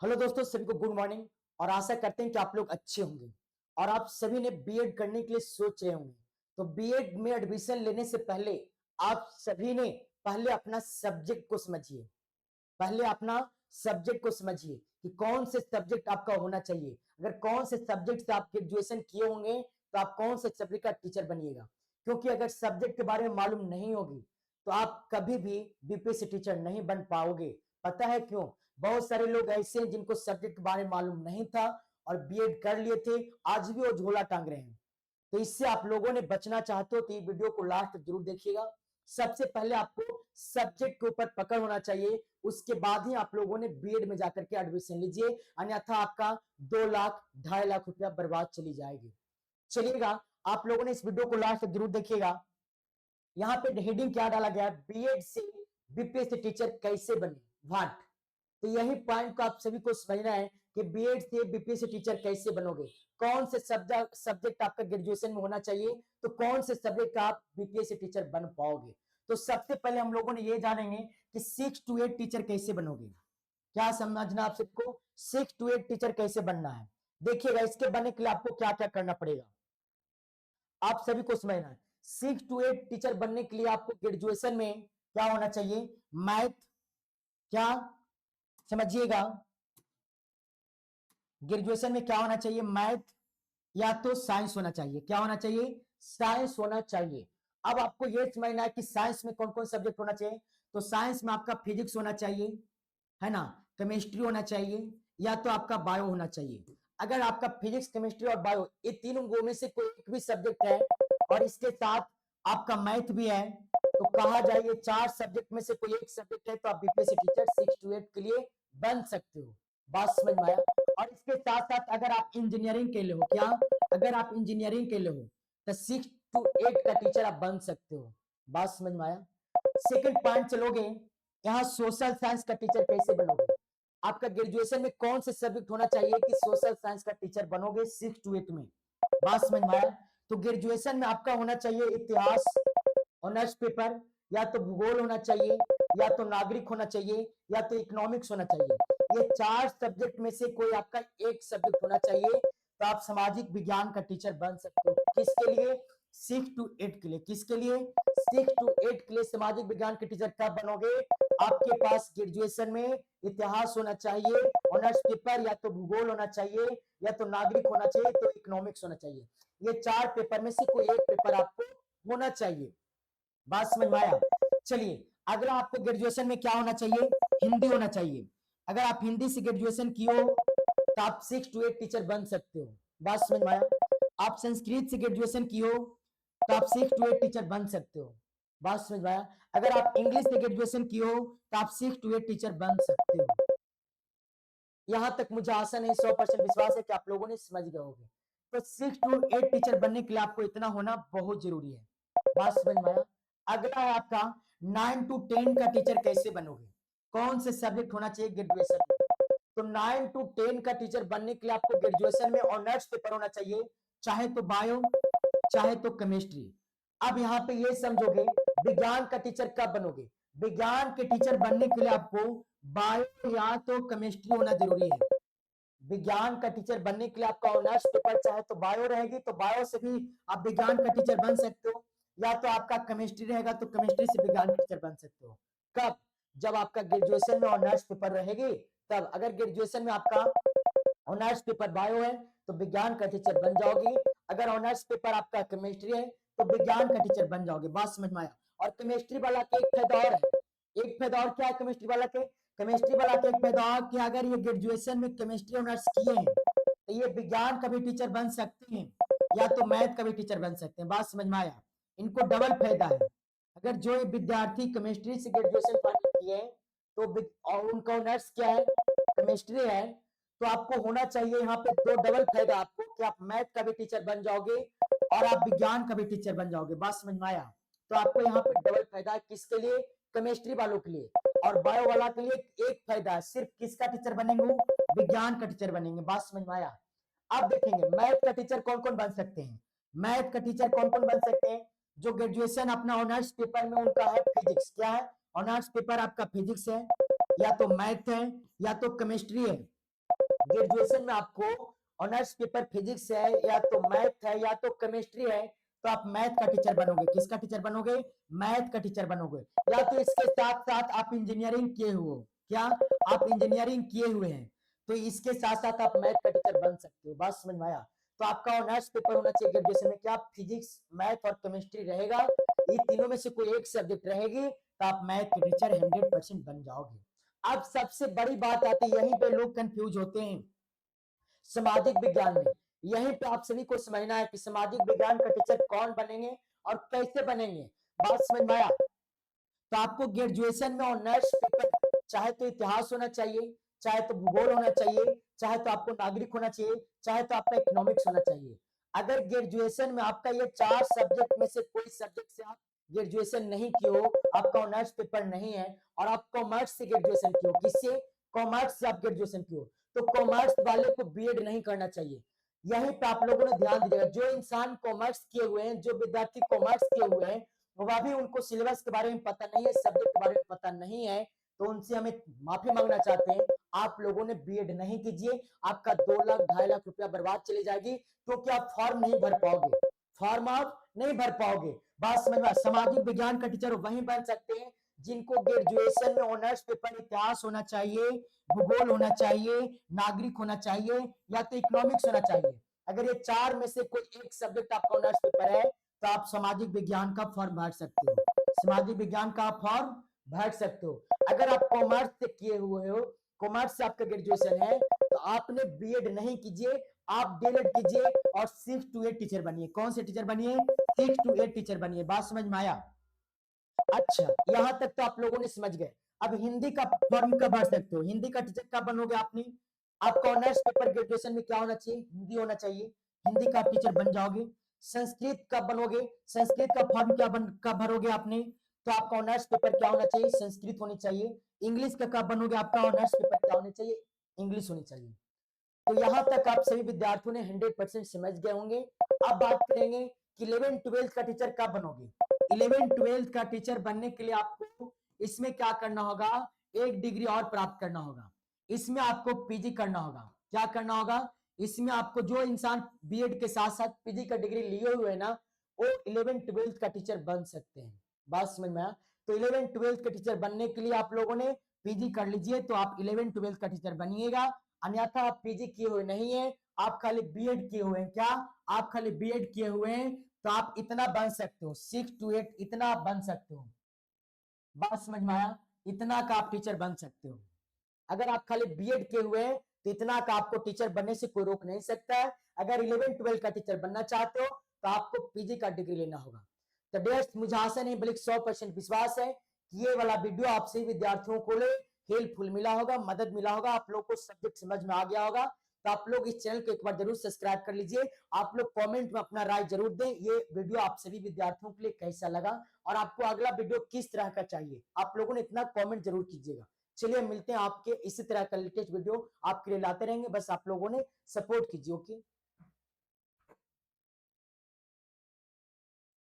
Hello दोस्तों, सभी को गुड मॉर्निंग। और आशा करते हैं कि आप लोग अच्छे होंगे और आप सभी ने बीएड करने के लिए सोच रहे होंगे। तो बीएड में एडमिशन लेने से पहले आप सभी ने पहले अपना सब्जेक्ट को समझिए। पहले अपना सब्जेक्ट को समझिए कि कौन से सब्जेक्ट आपका होना चाहिए। अगर कौन से सब्जेक्ट से आप ग्रेजुएशन किए होंगे तो आप कौन से सब्जेक्ट का टीचर बनिएगा। क्योंकि अगर सब्जेक्ट के बारे में मालूम नहीं होगी तो आप कभी भी बीपीएससी टीचर नहीं बन पाओगे। पता है क्यों? बहुत सारे लोग ऐसे हैं जिनको सब्जेक्ट के बारे में मालूम नहीं था और बीएड कर लिए थे, आज भी वो झोला टांग रहे हैं। तो इससे आप लोगों ने बचना चाहते हो तो ये वीडियो को लास्ट तक जरूर देखिएगा। सबसे पहले आपको सब्जेक्ट के ऊपर पकड़ होना चाहिए, उसके बाद ही आप लोगों ने बीएड में जाकर के एडमिशन लीजिए, अन्यथा आपका 2 लाख 2.5 लाख रुपया बर्बाद चली जाएगी। चलिएगा, आप लोगों ने इस वीडियो को लास्ट तक जरूर देखिएगा। यहाँ पे हेडिंग क्या डाला गया है, बीएड से बीपीएससी टीचर कैसे बने, व्हाट। तो यही पॉइंट को आप सभी को समझना है कि बीएड से बीपीएससी टीचर कैसे बनोगे, कौन से सब्जेक्ट आपका ग्रेजुएशन में होना चाहिए, तो कौन से सब्जेक्ट का आप बीपीएससी टीचर बन पाओगे। तो सबसे पहले हम लोगों ने ये जानेंगे कि 6 to 8 टीचर कैसे बनोगे। क्या समझना आप सबको? 6 to 8 टीचर कैसे बनना है। देखिएगा, इसके बनने के लिए आपको क्या क्या करना पड़ेगा, आप सभी को समझना है। 6 to 8 टीचर बनने के लिए आपको ग्रेजुएशन में क्या होना चाहिए? मैथ। क्या? समझिएगा, ग्रेजुएशन में क्या होना चाहिए? मैथ या तो साइंस होना चाहिए। क्या होना चाहिए? साइंस होना चाहिए। अब आपको यह समझना है कि साइंस में कौन कौन सब्जेक्ट होना चाहिए। तो साइंस में आपका फिजिक्स होना चाहिए, है ना, केमिस्ट्री होना चाहिए, या तो आपका बायो होना चाहिए। अगर आपका फिजिक्स, केमिस्ट्री और बायो ये तीनों में से कोई एक भी सब्जेक्ट है और इसके साथ आपका मैथ भी है, तो कहा जाए ये 4 सब्जेक्ट में से कोई एक सब्जेक्ट है तो आप बीपीएससी टीचर 6 to 8 के लिए बन सकते हो। बात समझ में आया? और इसके साथ साथ अगर आप इंजीनियरिंग के लिए हो, क्या, अगर आप इंजीनियरिंग के लिए हो तो 6 to 8 का टीचर आप बन सकते हो। बात समझ में आया? सेकंड पॉइंट चलोगे, यहाँ सोशल साइंस का टीचर कैसे बनोगे। आपका ग्रेजुएशन में कौन से सब्जेक्ट होना चाहिए कि सोशल साइंस का टीचर बनोगे 6 to 8 में। बात समझ में आया? तो ग्रेजुएशन में आपका होना चाहिए इतिहास ऑनर्स पेपर, या तो भूगोल होना चाहिए, या तो नागरिक होना चाहिए, या तो इकोनॉमिक्स होना चाहिए। ये 4 सब्जेक्ट में से कोई आपका एक सब्जेक्ट होना चाहिए तो आप सामाजिक विज्ञान का टीचर बन सकते हो। किसके लिए? 6 to 8 के लिए। किसके लिए? 6 to 8 के लिए सामाजिक विज्ञान के टीचर कब बनोगे? आपके पास ग्रेजुएशन में इतिहास होना चाहिए ऑनर्स पेपर, या तो भूगोल होना चाहिए, या तो नागरिक होना चाहिए, तो इकोनॉमिक्स होना चाहिए। ये 4 पेपर में से कोई एक पेपर आपको होना चाहिए। बात समझ में आया? चलिए, अगला आपको ग्रेजुएशन में क्या होना चाहिए? हिंदी होना चाहिए। अगर आप हिंदी से ग्रेजुएशन किए हो तो आप 6 to 8 टीचर बन सकते हो। बात समझ में आया? आप संस्कृत से ग्रेजुएशन किए हो तो आप 6 to 8 टीचर बन सकते हो। बात समझ में आया? अगर आप इंग्लिश से ग्रेजुएशन किए हो तो आप 6 to 8 टीचर बन सकते हो। यहां तक मुझे आशा नहीं, 100% विश्वास है कि आप लोगों ने समझ गए होंगे। तो 6 to 8 टीचर बनने के लिए आपको इतना होना बहुत जरूरी है। बात समझ में आया? अगला है आपका 9 to 10 का टीचर कैसे बनोगे, कौन से सब्जेक्ट होना चाहिए ग्रेजुएशन में। तो 9 to 10 का टीचर बनने के लिए आपको ग्रेजुएशन में ऑनर्स पेपर होना चाहिए, चाहे तो बायो चाहे तो केमिस्ट्री। अब यहाँ पे ये समझोगे विज्ञान का टीचर कब बनोगे। विज्ञान के टीचर बनने के लिए आपको बायो या तो केमिस्ट्री होना जरूरी है। विज्ञान का टीचर बनने के लिए आपका ऑनर्स पेपर चाहे तो बायो रहेगी तो बायो से भी आप विज्ञान का टीचर बन सकते हो, या तो आपका केमिस्ट्री रहेगा तो केमिस्ट्री से विज्ञान का टीचर बन सकते हो। कब? जब आपका ग्रेजुएशन में ऑनर्स पेपर रहेगी तब। अगर ग्रेजुएशन में आपका ऑनर्स पेपर बायो है तो विज्ञान का टीचर बन जाओगे। अगर ऑनर्स पेपर आपका केमिस्ट्री है तो विज्ञान का टीचर बन जाओगे। बात समझ में आया? और केमिस्ट्री वाला के एक फायदा और है। एक फायदा और क्या है केमिस्ट्री वाला के? केमिस्ट्री वाला के एक फायदा और कि अगर ये ग्रेजुएशन में केमिस्ट्री ऑनर्स किए हैं तो ये विज्ञान का भी टीचर बन सकते हैं, या तो मैथ का भी टीचर बन सकते हैं। बात समझ में आया? इनको डबल फायदा है। अगर जो विद्यार्थी केमिस्ट्री से ग्रेजुएशन किए हैं तो और उनका ऑनर्स क्या है? केमिस्ट्री है, तो आपको होना चाहिए यहाँ पे दो डबल फायदा आपको कि आप मैथ का भी टीचर बन जाओगे और आप विज्ञान का भी टीचर बन जाओगे। बात समझ में आया? तो आपको यहाँ पे डबल फायदा किसके लिए? केमिस्ट्री वालों के लिए। और बायो वाला के लिए एक फायदा है, सिर्फ किसका टीचर बनेंगे? विज्ञान का टीचर बनेंगे। बात समझ में आया? अब देखेंगे मैथ का टीचर कौन कौन बन सकते हैं। मैथ का टीचर कौन कौन बन सकते हैं? जो ग्रेजुएशन अपना ऑनर्स पेपर में उनका है फिजिक्स। क्या है? ऑनर्स पेपर आपका फिजिक्स है, या तो मैथ है, या तो केमिस्ट्री है। ग्रेजुएशन में आपको ऑनर्स पेपर फिजिक्स है या तो मैथ है या तो केमिस्ट्री है, तो आप मैथ का टीचर बनोगे। किसका टीचर बनोगे? मैथ का टीचर बनोगे। या तो इसके साथ साथ आप इंजीनियरिंग किए हुए हो, क्या आप इंजीनियरिंग किए हुए हैं, तो इसके साथ साथ आप मैथ का टीचर बन सकते हो। बात समझ में आया? तो आपका ऑनर्स पेपर होना चाहिए ग्रेजुएशन में क्या? फिजिक्स, मैथ और केमिस्ट्री रहेगा। ये तीनों में से कोई एक सब्जेक्ट रहेगी तो आप मैथ के टीचर 100% बन जाओगे। अब सबसे बड़ी बात आती है, यहीं पे लोग कंफ्यूज होते हैं सामाजिक विज्ञान में। यहीं पे आप सभी को समझना है कि सामाजिक विज्ञान का टीचर कौन बनेंगे और कैसे बनेंगे। बात समझ में आया? तो आपको ग्रेजुएशन में ऑनर्स पेपर चाहे तो इतिहास होना चाहिए, चाहे तो भूगोल होना चाहिए, चाहे तो आपको नागरिक होना चाहिए, चाहे तो आपका इकोनॉमिक्स होना चाहिए। अगर ग्रेजुएशन में आपका ये 4 सब्जेक्ट में से कोई सब्जेक्ट से आप ग्रेजुएशन नहीं किए हो, आपका ऑनर्स पेपर नहीं है और आप कॉमर्स से ग्रेजुएशन किए हो, किससे? कॉमर्स से आप ग्रेजुएशन किए हो, तो कॉमर्स वाले को बीएड नहीं करना चाहिए। यहीं पे आप लोगों ने ध्यान दीजिएगा, जो इंसान कॉमर्स किए हुए हैं, जो विद्यार्थी कॉमर्स किए हुए हैं, वह भी उनको सिलेबस के बारे में पता नहीं है, सब्जेक्ट के बारे में पता नहीं है, तो उनसे हमें माफी मांगना चाहते हैं। आप लोगों ने बीएड नहीं कीजिए, आपका 2 लाख 2.5 लाख रुपया बर्बाद चली जाएगी, क्योंकि आप फॉर्म नहीं भर पाओगे, फॉर्म आप नहीं भर पाओगे। बात समझ में? सामाजिक विज्ञान का टीचर वही बन सकते हैं जिनको ग्रेजुएशन में ऑनर्स पेपर इतिहास होना चाहिए, भूगोल होना चाहिए, नागरिक होना चाहिए या तो इकोनॉमिक्स होना चाहिए। अगर ये 4 में से कोई एक सब्जेक्ट आपका ऑनर्स पेपर है तो आप सामाजिक विज्ञान का फॉर्म भर सकते हो, सामाजिक विज्ञान का फॉर्म भर सकते हो। अगर आप कॉमर्स से किए हुए हो, कॉमर्स से आपका ग्रेजुएशन है, तो आपने बीएड नहीं कीजिए, आप डीएलएड कीजिए और 6 to 8 टीचर बनिए। कौन से टीचर बनिए? 6 to 8 टीचर बनिए। बात समझ में आया? अच्छा, यहां तक तो आप लोगों ने समझ गए। अब हिंदी का फॉर्म कब भर सकते हो? हिंदी का टीचर कब बनोगे आपने? आपका ऑनर्स पेपर ग्रेजुएशन में क्या होना चाहिए? हिंदी होना चाहिए, हिंदी का आप टीचर बन जाओगे। संस्कृत कब बनोगे? संस्कृत का फॉर्म कब भरोगे आपने? तो आपका ऑनर्स पेपर क्या होना चाहिए? संस्कृत होनी चाहिए। इंग्लिश का कब बनोगे? आपका ऑनर्स पेपर क्या होना चाहिए? इंग्लिश होनी चाहिए। तो यहां तक आप सभी विद्यार्थियों ने 100% समझ गए होंगे। अब बात करेंगे कि 11 12 का टीचर कब बनोगे। 11 12 का टीचर बनने के लिए आपको इसमें क्या करना होगा? एक डिग्री और प्राप्त करना होगा। इसमें आपको पीजी करना होगा। क्या करना होगा? इसमें आपको, जो इंसान बीएड के साथ साथ पीजी का डिग्री लिए हुए है ना, वो 11 12 का टीचर बन सकते हैं। बात समझ में आया? तो 11 12 के टीचर बनने के लिए आप लोगों ने पीजी कर लीजिए, तो आप 11 12 का टीचर बनिएगा। अन्यथा आप पीजी किए हुए नहीं है, आप खाली बीएड किए हुए हैं। क्या आप खाली बीएड किए हुए हैं? तो आप इतना बन सकते हो, 6 to 8 इतना आप बन सकते हो। बात समझ में आया? इतना का आप टीचर बन सकते हो। अगर आप खाली बीएड किए हुए हैं तो इतना का आपको टीचर बनने से कोई रोक नहीं सकता है। अगर 11 12 का टीचर बनना चाहते हो तो आपको पीजी का डिग्री लेना होगा। तो डियर्स, मुझे आशा नहीं बल्कि 100% विश्वास है कि ये वाला वीडियो आप सभी विद्यार्थियों को हेल्पफुल मिला होगा, मदद मिला होगा, आप लोग को सब्जेक्ट समझ में आ गया होगा। तो आप लोग इस चैनल को एक बार जरूर सब्सक्राइब कर लीजिए। आप लोग कमेंट में अपना राय जरूर दें, ये वीडियो आप सभी विद्यार्थियों के लिए कैसा लगा और आपको अगला वीडियो किस तरह का चाहिए, आप लोगों ने इतना कमेंट जरूर कीजिएगा। चलिए मिलते हैं, आपके इसी तरह का लेटेस्ट वीडियो आपके लिए लाते रहेंगे, बस आप लोगों ने सपोर्ट कीजिए। ओके।